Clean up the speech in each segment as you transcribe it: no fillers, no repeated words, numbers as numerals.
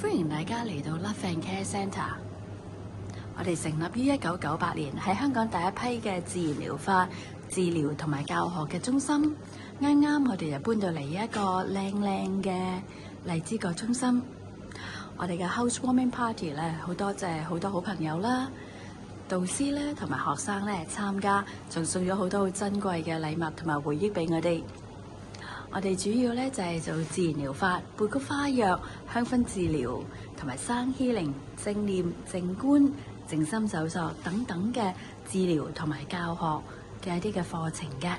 歡迎大家嚟到 Love and Care Centre。我哋成立於1998年，係香港第一批嘅自然療法治療同埋教學嘅中心。啱啱我哋就搬到嚟一個靚靚嘅荔枝角中心。我哋嘅 Housewarming Party 咧，好多謝好多好朋友啦、導師咧同埋學生咧參加，仲送咗好多好珍貴嘅禮物同埋回憶俾我哋。我哋主要咧就係做自然療法、貝菊花藥、香薰治療同埋生 healing、正念、靜觀、靜心走索等等嘅治療同埋教學嘅一啲嘅課程嘅。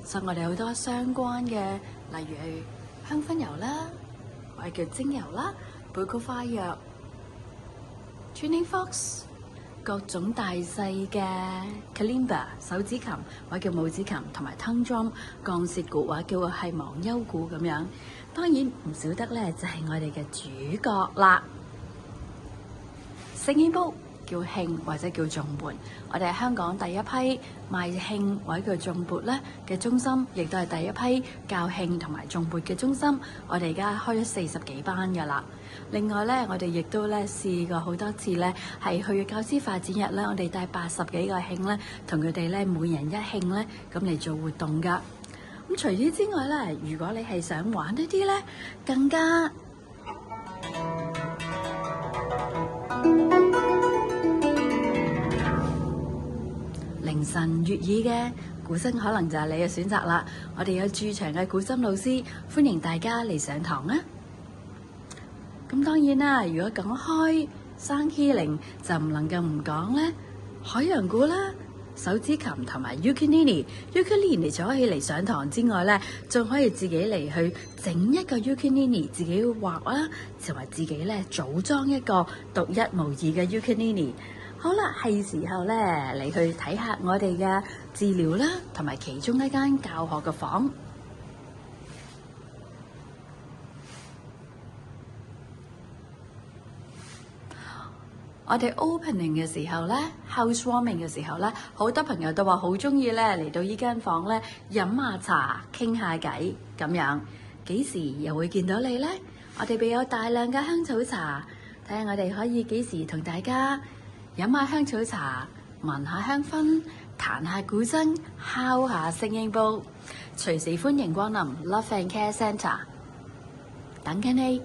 所以我哋好多相關嘅，例如係香薰油啦，或者叫精油啦、貝菊花藥、Tuning Forks。各種大細嘅 Kalimba 手指琴或者叫拇指琴，同埋 tongue drum 鋼舌鼓或者叫係忘憂鼓咁樣。當然唔少得咧，就係我哋嘅主角啦。Singing Bowl 叫磬或者叫頌缽，我哋係香港第一批賣磬或者叫頌缽咧嘅中心，亦都係第一批教磬同埋頌缽嘅中心。我哋而家開咗40幾班㗎啦。另外咧，我哋亦都咧試過好多次咧，係去教師發展日咧，我哋帶80幾個磬咧，同佢哋咧每人一磬咧，咁嚟做活動㗎。咁除此之外咧，如果你係想玩一啲咧，更加凌晨悅耳嘅古箏，可能就係你嘅選擇啦。我哋有駐場嘅古箏老師，歡迎大家嚟上堂啊！咁當然啦，如果講開生 healing 就唔能夠唔講咧，海洋鼓啦、手指琴同埋 ukulele 除咗可以嚟上堂之外咧，仲可以自己嚟去整一個 ukulele， 自己畫啦，同埋自己咧組裝一個獨一無二嘅 ukulele。好啦，係時候咧嚟去睇下我哋嘅治療啦，同埋其中一間教學嘅房。我哋 opening 嘅時候咧 ，housewarming 嘅時候咧，好多朋友都話好中意咧嚟到依間房咧飲下茶、傾下偈咁樣。幾時又會見到你咧？我哋備有大量嘅香草茶，睇下我哋可以幾時同大家飲下香草茶、聞下香薰、彈下古箏、敲下Singing Bowl。隨時歡迎光臨 Love and Care Centre，等緊你。